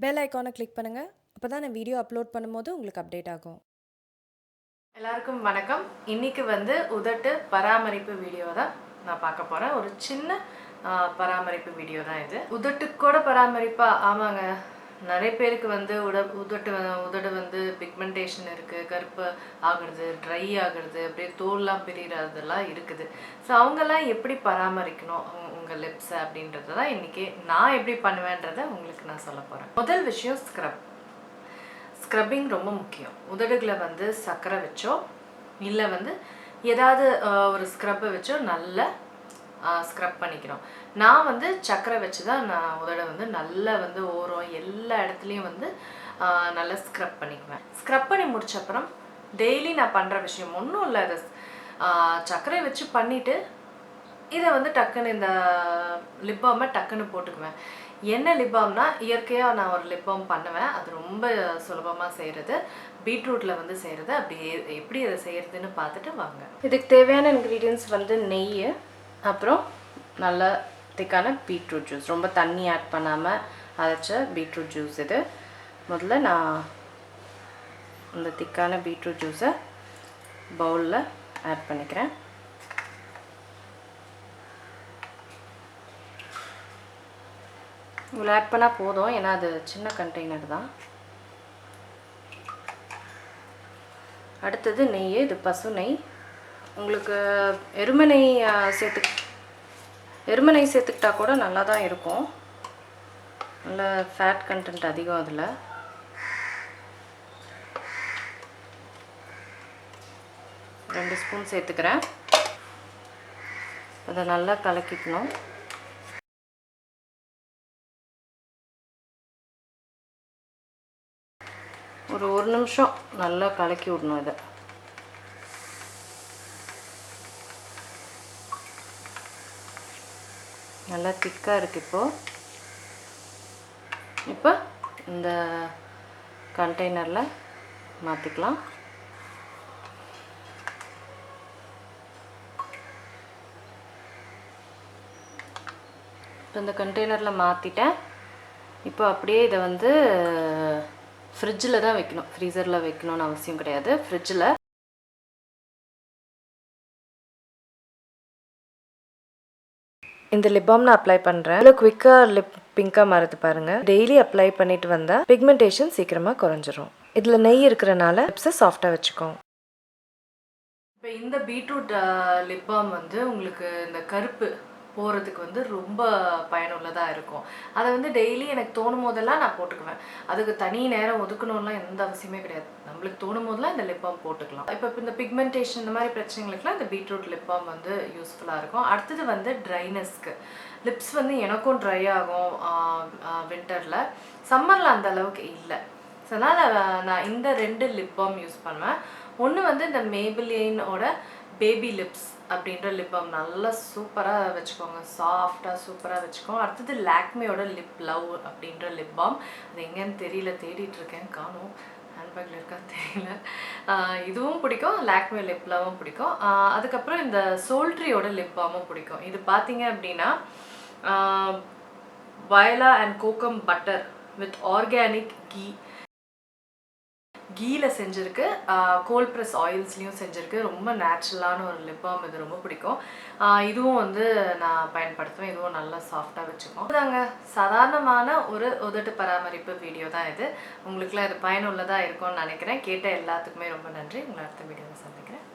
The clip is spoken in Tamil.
பெல் ஐகானை கிளிக் பண்ணுங்கள். அப்போ தான் நான் வீடியோ அப்லோட் பண்ணும்போது உங்களுக்கு அப்டேட் ஆகும். எல்லாருக்கும் வணக்கம். இன்னைக்கு உதட்டு பராமரிப்பு வீடியோ தான் நான் பார்க்க போகிறேன். ஒரு சின்ன பராமரிப்பு வீடியோ தான் இது. உதட்டுக்கூட பராமரிப்பா? ஆமாங்க. நிறைய பேருக்கு உதடு பிக்மெண்டேஷன் இருக்குது, கருப்பு ஆகுறது, ட்ரை ஆகுறது, அப்படியே தோல்லாம் பிரிகிறதெல்லாம் இருக்குது. ஸோ அவங்கெல்லாம் எப்படி பராமரிக்கணும் உங்கள் லிப்ஸை அப்படின்றத தான் இன்றைக்கி நான் எப்படி பண்ணுவேன்றதை உங்களுக்கு நான் சொல்ல போகிறேன். முதல் விஷயம் ஸ்க்ரப்பிங் ரொம்ப முக்கியம். உதடுகளை சர்க்கரை வச்சோ இல்லை ஏதாவது ஒரு ஸ்க்ரப்பை வச்சோ நல்லா ஸ்க்ரப் பண்ணிக்கிறோம். நான் சர்க்கரை வச்சு தான் நான் உதடை நல்லா ஓரம் எல்லா இடத்துலையும் நல்லா ஸ்க்ரப் பண்ணிக்குவேன். ஸ்க்ரப் பண்ணி முடிச்சப்புறம் டெய்லி நான் பண்ணுற விஷயம் ஒன்றும் இல்லை. அதை சர்க்கரை வச்சு பண்ணிவிட்டு இதை டக்குன்னு இந்த லிப் பாமை டக்குன்னு போட்டுக்குவேன். என்ன லிப் பாம்னா இயற்கையாக நான் ஒரு லிப் பாம் பண்ணுவேன். அது ரொம்ப சுலபமாக செய்கிறது, பீட்ரூட்டில் செய்கிறது. அப்படி எப்படி அதை செய்கிறதுன்னு பார்த்துட்டு வாங்க. இதுக்கு தேவையான இன்க்ரீடியன்ஸ் நெய், அப்புறம் நல்ல திக்கான பீட்ரூட் ஜூஸ், ரொம்ப தண்ணி ஆட் பண்ணாமல் அரைச்ச பீட்ரூட் ஜூஸ். இது முதல்ல நான் இந்த திக்கான பீட்ரூட் ஜூஸை பவுலில் ஆட் பண்ணிக்கிறேன். இவ்வளோ ஆட் பண்ணால் போதும், ஏன்னா அது சின்ன கண்டெய்னர் தான். அடுத்தது நெய். இது பசு நெய். உங்களுக்கு எருமை நெய் சேர்த்துக்கிட்டா கூட நல்லா தான் இருக்கும். நல்ல ஃபேட் கண்டென்ட் அதிகம் அதில். ரெண்டு ஸ்பூன் சேர்த்துக்கிறேன். அதை நல்லா கலக்கிக்கணும். ஒரு நிமிஷம் நல்லா கலக்கி விடணும். இதை நல்லா திக்காக இருக்குது. இப்போ இந்த கண்டெய்னரில் மாற்றிக்கலாம். இப்போ இந்த கண்டெய்னரில் மாற்றிட்டேன். இப்போ அப்படியே இதை ஃப்ரிட்ஜில் தான் வைக்கணும், ஃப்ரீசரில் வைக்கணும்னு அவசியம் கிடையாது. ஃப்ரிட்ஜில் இந்த லிப் பாம் நான் அப்ளை பண்ணுறேன். இதில் குவிக்காக லிப் பிங்காக மாறுது பாருங்கள். டெய்லி அப்ளை பண்ணிட்டு வந்தால் பிக்மெண்டேஷன் சீக்கிரமாக குறைஞ்சிரும். இதில் நெய் இருக்கிறனால லிப்ஸை சாஃப்டாக வச்சுக்கோங்க. இப்போ இந்த பீட்ரூட் லிப் பாம் உங்களுக்கு இந்த கருப்பு போகிறதுக்கு ரொம்ப பயனுள்ளதாக இருக்கும். அதை டெய்லி எனக்கு தோணும் போதெல்லாம் நான் போட்டுக்குவேன். அதுக்கு தனி நேரம் ஒதுக்கணும்லாம் எந்த அவசியமே கிடையாது. நம்மளுக்கு தோணும் போதெல்லாம் இந்த லிப் பாம் போட்டுக்கலாம். இப்போ இந்த பிக்மெண்டேஷன் இந்த மாதிரி பிரச்சனைகளுக்குலாம் இந்த பீட்ரூட் லிப் பாம் யூஸ்ஃபுல்லாக இருக்கும். அடுத்தது ட்ரைனஸ்க்கு லிப்ஸ் எனக்கும் ட்ரை ஆகும் வின்டரில். சம்மரில் அந்த அளவுக்கு இல்லை. ஸோ அதனால் நான் இந்த 2 லிப் பாம் யூஸ் பண்ணுவேன். ஒன்று இந்த மேபிலினோட பேபி லிப்ஸ் அப்படின்ற லிப் பாம் நல்லா சூப்பராக வச்சுக்கோங்க, சாஃப்டாக சூப்பராக வச்சுக்கோங்க. அடுத்தது லாக்மேயோட லிப் லவ் அப்படின்ற லிப் பாம். அது எங்கேன்னு தெரியல, தேடிட்டுருக்கேன், காணும். ஹேண்ட்பேக்கில் இருக்கான்னு தெரியல. இதுவும் பிடிக்கும், லாக்மே லிப் லவ்வும் பிடிக்கும். அதுக்கப்புறம் இந்த சோல்ட்ரியோட லிப் பாமும் பிடிக்கும். இது பார்த்தீங்க அப்படின்னா வயலா and kokum butter with organic கீல செஞ்சுருக்கு, கோல்ட் ப்ரெஸ் ஆயில்ஸ்லேயும் செஞ்சுருக்கு. ரொம்ப நேச்சுரலான ஒரு லிப் பாம். இது ரொம்ப பிடிக்கும். இதுவும் நான் பயன்படுத்துவேன். இதுவும் நல்லா சாஃப்டாக வச்சுக்கோம். அதாங்க சாதாரணமான ஒரு உதட்டு பராமரிப்பு வீடியோ தான் இது. உங்களுக்குலாம் இது பயனுள்ளதாக இருக்கும்னு நினைக்கிறேன். கேட்ட எல்லாத்துக்குமே ரொம்ப நன்றி. உங்களை அடுத்த வீடியோவில் சந்திக்கிறேன்.